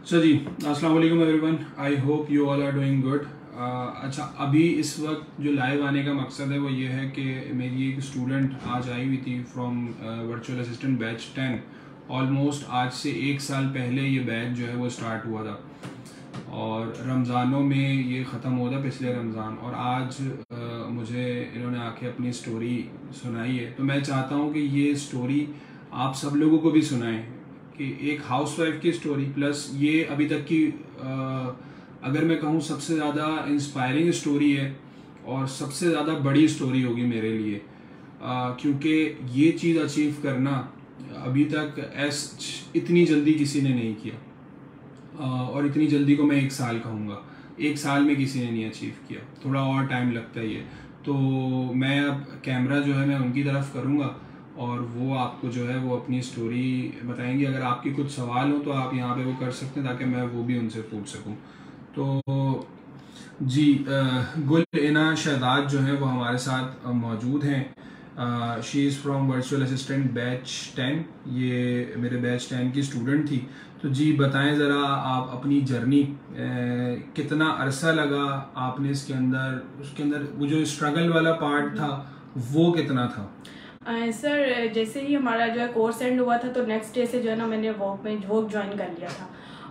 सो जी, अस्सलाम वालेकुम everyone. I hope you all are doing good. अच्छा, अभी इस वक्त जो लाइव आने का मकसद है वो ये है कि मेरी एक स्टूडेंट आज आई हुई थी from virtual assistant batch 10। Almost आज से 1 साल पहले ये बैच जो है वो स्टार्ट हुआ था और रमज़ानों में ये ख़त्म हुआ था, पिछले रमज़ान। और आज मुझे इन्होंने आके अपनी स्टोरी सुनाई है, तो मैं चाहता हूँ कि ये स्टोरी आप सब लोगों को भी सुनाएं कि एक हाउसवाइफ की स्टोरी प्लस ये अभी तक की अगर मैं कहूँ सबसे ज़्यादा इंस्पायरिंग स्टोरी है और सबसे ज़्यादा बड़ी स्टोरी होगी मेरे लिए, क्योंकि ये चीज़ अचीव करना अभी तक इतनी जल्दी किसी ने नहीं किया। और इतनी जल्दी को मैं 1 साल कहूँगा, 1 साल में किसी ने नहीं अचीव किया, थोड़ा और टाइम लगता ही है। तो मैं अब कैमरा जो है मैं उनकी तरफ करूँगा और वो आपको जो है वो अपनी स्टोरी बताएंगे। अगर आपके कुछ सवाल हो तो आप यहाँ पे वो कर सकते हैं ताकि मैं वो भी उनसे पूछ सकूँ। तो जी, गुल इना शहजाद जो है वो हमारे साथ मौजूद हैं। She is from virtual assistant batch 10। ये मेरे बैच 10 की स्टूडेंट थी। तो जी बताएं ज़रा आप अपनी जर्नी, कितना अरसा लगा आपने उसके अंदर वो जो स्ट्रगल वाला पार्ट था वो कितना था? सर जैसे ही हमारा जो है कोर्स एंड हुआ था तो नेक्स्ट डे से जो है ना मैंने वर्क ज्वाइन कर लिया था।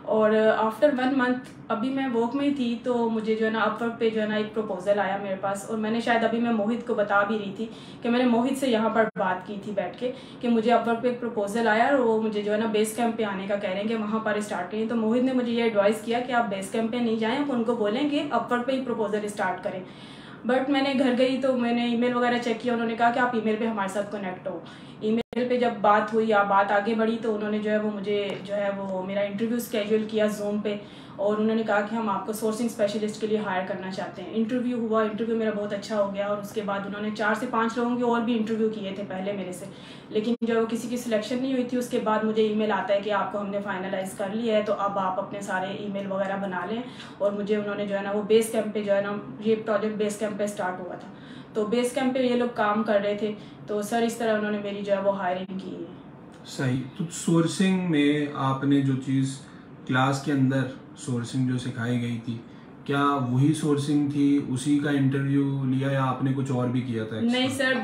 और आफ्टर 1 मंथ अभी मैं वर्क में ही थी तो मुझे जो है ना अपवर्क पे जो है ना एक प्रपोजल आया मेरे पास। और मैंने शायद अभी मैं मोहित को बता भी रही थी कि मैंने मोहित से यहाँ पर बात की थी बैठ के कि मुझे अपवर्क पे एक प्रपोजल आया और वो मुझे जो है ना बेस कैंप पे आने का कह रहे हैं कि वहाँ पर स्टार्ट करें। तो मोहित ने मुझे ये एडवाइस किया कि आप बेस कैंप पे नहीं जाएँ, आप उनको बोलें कि अपवर्क पे ही प्रपोजल स्टार्ट करें। बट मैंने घर गई तो मैंने ईमेल वगैरह चेक किया, उन्होंने कहा कि आप ईमेल पे हमारे साथ कनेक्ट हो। ईमेल पे जब बात हुई या बात आगे बढ़ी तो उन्होंने जो है वो मुझे जो है वो मेरा इंटरव्यू स्केड्यूल किया जूम पे और उन्होंने कहा कि हम आपको सोर्सिंग स्पेशलिस्ट के लिए हायर करना चाहते हैं। इंटरव्यू हुआ, इंटरव्यू मेरा बहुत अच्छा हो गया और उसके बाद उन्होंने 4 से 5 लोगों के और भी इंटरव्यू किए थे पहले मेरे से, लेकिन जो वो किसी की सिलेक्शन नहीं हुई थी। उसके बाद मुझे ईमेल आता है कि आपको हमने फाइनलाइज कर लिया है, तो अब आप अपने सारे ईमेल वगैरह बना लें। और मुझे उन्होंने जो है ना वो बेस कैंप पे जो है ना ये प्रोजेक्ट बेस कैंप पे स्टार्ट हुआ था, तो बेस कैंप पे ये लोग काम कर रहे थे। तो सर इस तरह उन्होंने मेरी जो है वो हायरिंग की है। सही। तो सोर्सिंग में आपने जो चीज़ क्लास के अंदर सोर्सिंग जो सिखाई गई थी, क्या वही सोर्सिंग थी, उसी का इंटरव्यू लिया या आपने कुछ और भी किया था? नहीं सर,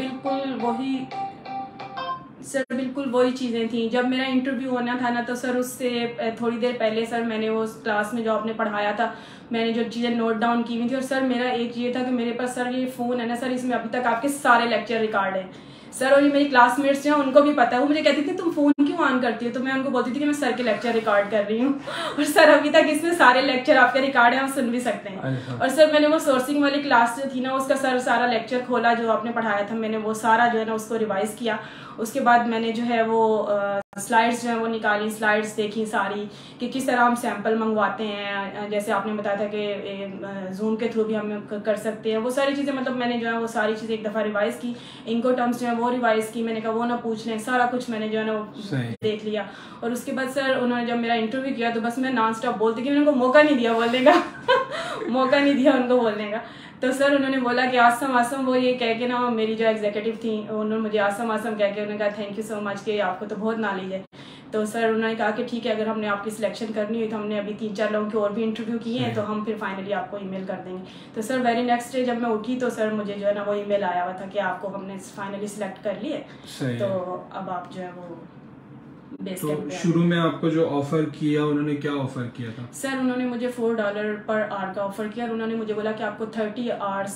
बिल्कुल वही चीज़ें थी। जब मेरा इंटरव्यू होना था ना तो सर उससे थोड़ी देर पहले सर मैंने वो क्लास में जो आपने पढ़ाया था मैंने जो चीज़ें नोट डाउन की हुई थी। और सर मेरा एक ये था कि मेरे पास सर ये फ़ोन है ना सर, इसमें अभी तक आपके सारे लेक्चर रिकॉर्ड हैं सर। और ये मेरी क्लासमेट्स हैं उनको भी पता है, वो मुझे कहती थी तुम फ़ोन क्यों ऑन करती हो, तो मैं उनको बोलती थी कि मैं सर के लेक्चर रिकॉर्ड कर रही हूँ। और सर अभी तक इसमें सारे लेक्चर आपके रिकॉर्ड है, आप सुन भी सकते हैं। और सर मैंने वो सोर्सिंग वाली क्लास जो थी ना उसका सर सारा लेक्चर खोला जो आपने पढ़ाया था, मैंने वो सारा जो है ना उसको रिवाइज किया। उसके बाद मैंने जो है वो स्लाइड्स जो है वो निकाली, स्लाइड्स देखी सारी कि किस तरह हम सैंपल मंगवाते हैं। जैसे आपने बताया था कि जूम के थ्रू भी हम कर सकते हैं, वो सारी चीज़ें मतलब मैंने जो है वो सारी चीज़ें एक दफ़ा रिवाइज की। इनको टर्म्स जो है वो रिवाइज की, मैंने कहा वो ना पूछ लें, सारा कुछ मैंने जो है ना देख लिया। और उसके बाद सर उन्होंने जब मेरा इंटरव्यू किया तो बस मैं नॉन स्टॉप बोलती कि मैंने उनको मौका नहीं दिया बोलने का मौका नहीं दिया उनको बोलने का। तो सर उन्होंने बोला कि आसम वो ये कह के ना मेरी जो एग्जीक्यूटिव थी उन्होंने मुझे आसम कह के उन्होंने कहा थैंक यू सो मच कि आपको तो बहुत नॉलेज है। तो सर उन्होंने कहा कि ठीक है, अगर हमने आपकी सिलेक्शन करनी हुई तो हमने अभी 3-4 लोगों के और भी इंटरव्यू किए हैं तो हम फिर फाइनली आपको ईमेल कर देंगे। तो सर वेरी नेक्स्ट डे जब मैं उठी तो सर मुझे जो है ना वो ईमेल आया हुआ था कि आपको हमने फाइनली सिलेक्ट कर लिए, तो अब आप जो है वो तो शुरू में आपको जो ऑफर किया उन्होंने क्या ऑफर किया था? सर उन्होंने मुझे $4 पर आवर का ऑफर किया और उन्होंने मुझे बोला कि आपको 30 आवर्स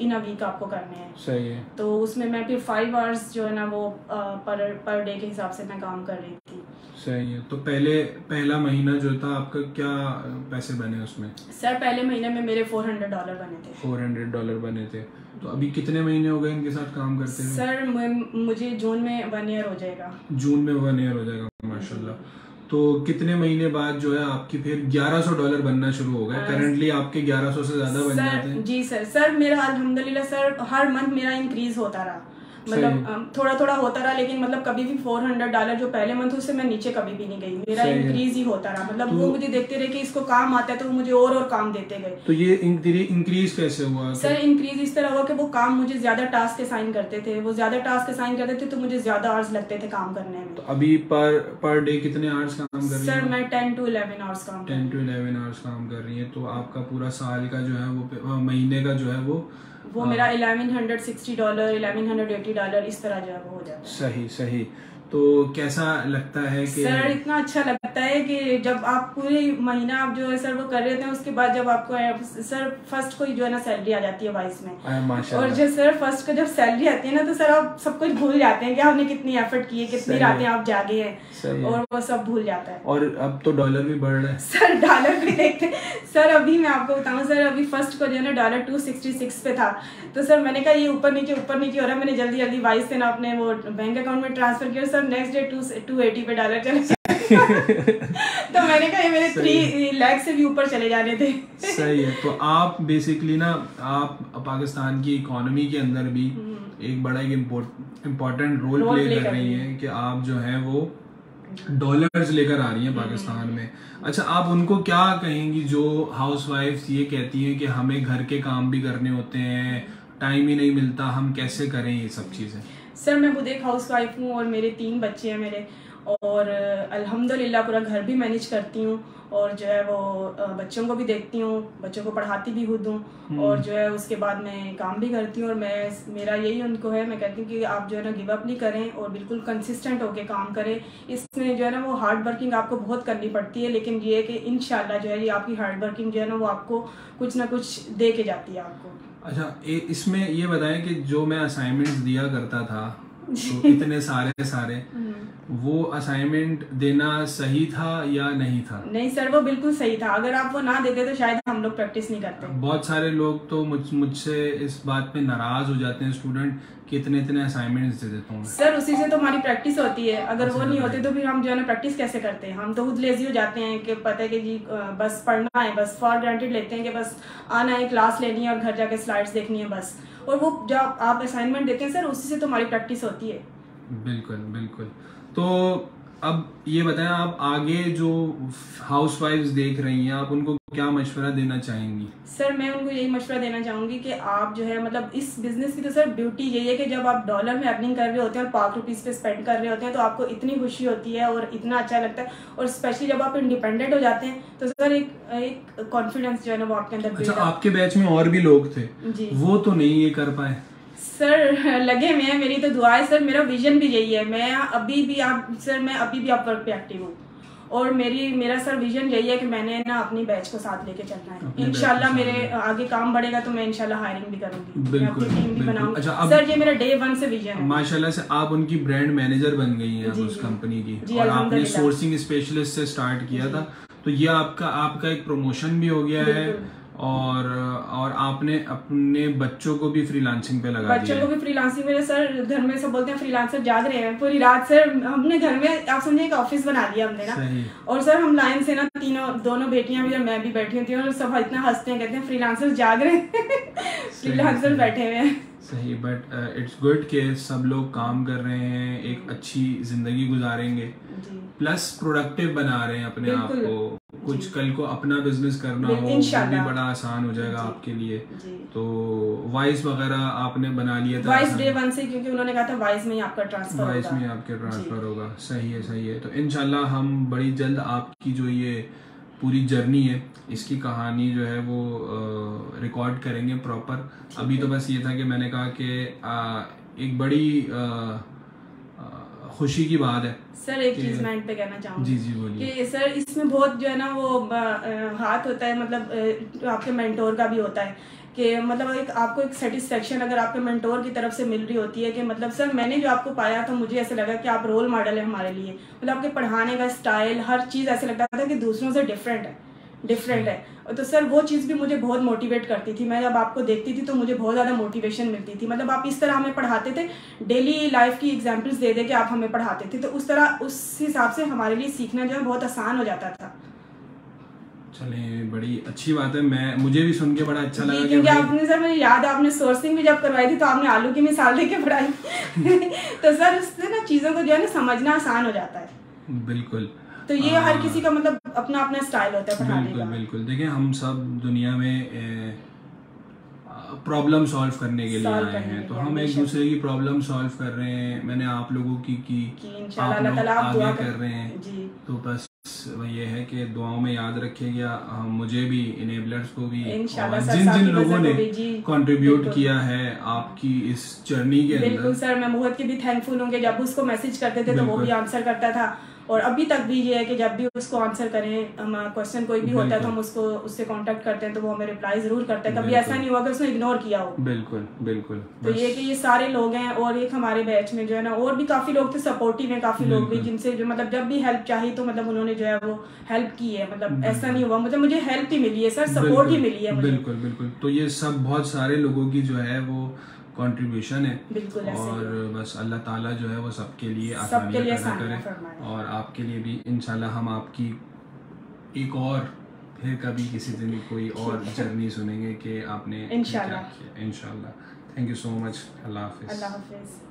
इन अ वीक आपको करने हैं। सही है। तो उसमें मैं फिर 5 आवर्स जो है ना वो पर डे के हिसाब से मैं काम कर रही थी। सही है। तो पहला महीना जो था आपका क्या पैसे बने उसमें? सर पहले महीने में मेरे $400 बने थे। $400 बने थे। तो अभी कितने महीने हो गए इनके साथ काम करते हुए? सर मुझे जून में 1 ईयर हो जाएगा। जून में 1 ईयर हो जाएगा, माशाल्लाह। तो कितने महीने बाद जो है आपकी फिर $1100 बनना शुरू हो गए? करंटली आपके 1100 से ज्यादा बन जाते हैं? जी सर मेरा अल्हम्दुलिल्लाह सर हर मंथ मेरा इंक्रीज होता रहा। मतलब थोड़ा थोड़ा होता रहा, लेकिन मतलब कभी भी $400 जो पहले मंथ उससे मैं नीचे कभी भी नहीं गई, मेरा इंक्रीज ही होता रहा। मतलब वो मुझे देखते रहे कि इसको काम आता है तो वो मुझे और काम देते गए। तो ये इंक्रीज कैसे हुआ? सर इंक्रीज इस तरह हुआ कि वो काम मुझे ज्यादा टास्क असाइन करते थे, वो ज्यादा टास्क असाइन करते थे तो मुझे ज्यादा आवर्स लगते थे काम करने में। तो अभी पर डे कितने आवर्स काम कर रही हैं? सर मैं 10 to 11 आवर्स काम 10 to 11 आवर्स काम कर रही है। तो आपका पूरा साल का जो है वो महीने का जो है वो मेरा $1160 $1180 इस तरह जो है वो हो जाता है। सही सही। तो कैसा लगता है कि सर इतना अच्छा लगता है कि जब आप पूरे महीना आप जो है सर वो कर रहे थे, उसके बाद जब आपको सर फर्स्ट को जो है ना सैलरी आ जाती है वाइस में, माशाल्लाह। और जो सर फर्स्ट को जब सैलरी आती है ना तो सर आप सब कुछ भूल जाते हैं कि आपने कितनी एफर्ट की है, कितनी रातें आप जागे हैं, और वो सब भूल जाता है। और अब तो डॉलर भी बढ़ रहा है सर, डॉलर भी देखते सर। अभी मैं आपको बताऊं सर, अभी फर्स्ट को जो है ना डॉलर 266 पे था, तो सर मैंने कहा ये ऊपर नीचे हो रहा है, मैंने जल्दी जल्दी वाइस से ना अपने वो बैंक अकाउंट में ट्रांसफर किया। सर नेक्स्ट डे 280 पे डॉलर चले तो मैंने कहा ये मेरे 3 लाख से भी ऊपर चले जाने थे। सही है। तो आप बेसिकली ना आप पाकिस्तान की इकोनॉमी के अंदर भी एक बड़ा एक इम्पोर्टेंट रोल प्ले कर रही हैं कि आप जो है वो डॉलर्स लेकर आ रही हैं पाकिस्तान में। अच्छा, आप उनको क्या कहेंगी जो हाउसवाइफ्स ये कहती हैं कि हमें घर के काम भी करने होते हैं, टाइम ही नहीं मिलता, हम कैसे करें ये सब चीज़ें? सर मैं खुद एक हाउसवाइफ हूँ और मेरे 3 बच्चे हैं मेरे, और अल्हम्दुलिल्लाह पूरा घर भी मैनेज करती हूँ, और जो है वो बच्चों को भी देखती हूँ, बच्चों को पढ़ाती भी खुद हूँ, और जो है उसके बाद मैं काम भी करती हूँ। और मेरा यही उनको है, मैं कहती हूँ कि आप जो है ना गिव अप नहीं करें और बिल्कुल कंसिस्टेंट होके काम करें। इसमें जो है ना वो हार्ड वर्किंग आपको बहुत करनी पड़ती है, लेकिन ये है कि इंशाल्लाह जो है ये आपकी हार्ड वर्किंग जो है ना वो आपको कुछ ना कुछ दे के जाती है आपको। अच्छा, इसमें ये बताएं कि जो मैं असाइनमेंट्स दिया करता था तो इतने सारे वो असाइनमेंट देना सही था या नहीं था? नहीं सर, वो बिल्कुल सही था। अगर आप वो ना देते तो शायद हम लोग प्रैक्टिस नहीं करते। बहुत सारे लोग तो मुझसे इस बात पे नाराज हो जाते हैं स्टूडेंट कि इतने असाइनमेंट्स दे देता हूँ। सर उसी से तो हमारी प्रैक्टिस होती है, अगर वो नहीं होती तो फिर हम जो है ना प्रैक्टिस कैसे करते हैं? हम तो खुद लेजी हो जाते हैं कि पता है कि जी बस पढ़ना है, बस फॉर ग्रांटेड लेते हैं कि बस आना है, क्लास लेनी है और घर जाके स्लाइड्स देखनी है बस। और वो जब आप असाइनमेंट देते हैं सर उसी से तो हमारी प्रैक्टिस होती है। बिल्कुल बिल्कुल। तो अब ये बताएं, आप आगे जो हाउसवाइफ्स देख रही हैं आप उनको क्या मशवरा देना चाहेंगी? सर मैं उनको यही मशवरा देना चाहूंगी कि आप जो है मतलब इस बिजनेस की तो सर ब्यूटी यही है कि जब आप डॉलर में अर्निंग कर रहे होते हैं और ₹5 पे स्पेंड कर रहे होते हैं तो आपको इतनी खुशी होती है और इतना अच्छा लगता है, और स्पेशली जब आप इंडिपेंडेंट हो जाते हैं तो सर एक कॉन्फिडेंस जो है ना वो आपके अंदर। अच्छा, आपके बैच में और भी लोग थे जी, वो तो नहीं ये कर पाए? सर लगे हुए हैं, मेरी तो दुआ है सर, मेरा विजन भी यही है। मैं अभी भी आप वर्क पे एक्टिव हूँ, और मेरा सर विजन यही है कि मैंने ना अपनी बैच को साथ लेके चलना है। इंशाल्लाह मेरे आगे काम बढ़ेगा तो मैं इंशाल्लाह हायरिंग भी करूंगी, मैं अपनी टीम भी बनाऊंगी। अच्छा, सर ये मेरा Day 1 से विजन है। माशाल्लाह से आप उनकी ब्रांड मैनेजर बन गई हैं उस कंपनी की, और आपने सोर्सिंग स्पेशलिस्ट से स्टार्ट किया था, तो ये आपका एक प्रमोशन भी हो गया है, और आपने अपने बच्चों को भी फ्रीलांसिंग पे लगा दिया। बच्चों को भी फ्रीलांसिंग में सर, घर में सब बोलते हैं फ्रीलांसर जाग रहे हैं पूरी रात। सर हमने घर में आप समझे एक ऑफिस बना दिया हमने ना, और सर हम लाइन से ना दोनों बेटियां भी और मैं भी बैठी होती हूँ, और सब इतना हंसते हैं, कहते हैं फ्रीलांसर जाग रहे हैं फ्रीलांसर बैठे हुए हैं। सही, बट इट्स गुड कि सब लोग काम कर रहे हैं, एक अच्छी जिंदगी गुजारेंगे, प्लस प्रोडक्टिव बना रहे हैं अपने आप को। कुछ कल को अपना बिजनेस करना हो वो भी बड़ा आसान हो जाएगा आपके लिए। तो वाइस वगैरह आपने बना लिया था? वाइस Day 1 से, क्योंकि उन्होंने कहा था वाइस में ही आपका ट्रांसफर होगा। सही है। तो इंशाल्लाह हम बड़ी जल्द आपकी जो ये पूरी जर्नी है इसकी कहानी जो है वो रिकॉर्ड करेंगे प्रॉपर। अभी तो बस ये था कि मैंने कहा कि एक बड़ी खुशी की बात है। सर एक चीज मैं पे कहना चाहूँगी। जी बोलिए। कि सर इसमें बहुत जो है ना वो हाथ होता है, मतलब आपके मेंटोर का भी होता है कि मतलब आपको एक सेटिस्फेक्शन अगर आपके मेंटोर की तरफ से मिल रही होती है कि मतलब सर मैंने जो आपको पाया तो मुझे ऐसे लगा कि आप रोल मॉडल है हमारे लिए। मतलब आपके पढ़ाने का स्टाइल, हर चीज़ ऐसे लगता था कि दूसरों से डिफरेंट है। तो सर वो चीज़ भी मुझे बहुत मोटिवेट करती थी। मैं जब आपको देखती थी तो मुझे बहुत ज़्यादा मोटिवेशन मिलती थी। मतलब आप इस तरह हमें पढ़ाते थे, डेली लाइफ की एग्जांपल्स दे के आप हमें पढ़ाते थे, तो उस हिसाब से हमारे लिए सीखना जो है बहुत आसान हो जाता था। चलें, बड़ी अच्छी बात है। मुझे भी सुन के बड़ा अच्छा लगा क्योंकि आपने सर, मुझे याद है आपने सोर्सिंग भी जब करवाई थी तो आपने आलू की मिसाल देके पढ़ाई तो सर उससे ना चीज़ों को जो है ना समझना आसान हो जाता है। बिल्कुल। तो ये हर किसी का मतलब अपना अपना स्टाइल होता है पढ़ाने का। बिल्कुल। देखिए हम सब दुनिया में प्रॉब्लम सॉल्व करने के लिए आए हैं, तो हम एक दूसरे की प्रॉब्लम सॉल्व कर रहे हैं। मैंने आप लोगों की इंशाल्लाह अल्लाह ताला आप दुआ कर रहे हैं जी। तो बस ये है कि दुआओं में याद रखिएगा, मुझे भी, इनेबलर्स को भी, और जिन लोगों ने कंट्रीब्यूट किया है आपकी इस जर्नी के अंदर। बिल्कुल सर, मैं बहुत के भी थैंकफुल हूँ कि जब उसको मैसेज करते थे तो वो भी आंसर करता था, और अभी तक भी ये है कि जब भी उसको आंसर करें, हम क्वेश्चन कोई भी होता है तो हम उससे कांटेक्ट करते हैं तो वो हमें रिप्लाई जरूर करते हैं। कभी ऐसा नहीं हुआ कि उसने इग्नोर किया हो। बिल्कुल। तो ये कि ये सारे लोग हैं, और एक हमारे बैच में जो है ना और भी काफी लोग थे सपोर्टिव हैं, काफी लोग भी जिनसे जो मतलब जब भी हेल्प चाहिए तो मतलब उन्होंने जो है वो हेल्प की है। मतलब ऐसा नहीं हुआ, मतलब मुझे हेल्प ही मिली है सर, सपोर्ट ही मिली है मुझे। बिल्कुल। तो ये सब बहुत सारे लोगों की जो है वो कंट्रीब्यूशन है। बिल्कुल। और बस अल्लाह ताला जो है वो सबके लिए आसानियां पैदा करे, और आपके लिए भी इंशाल्लाह हम आपकी एक और फिर कभी किसी दिन कोई और जर्नी सुनेंगे कि आपने इंशाल्लाह। Thank you so much. Allah Hafiz.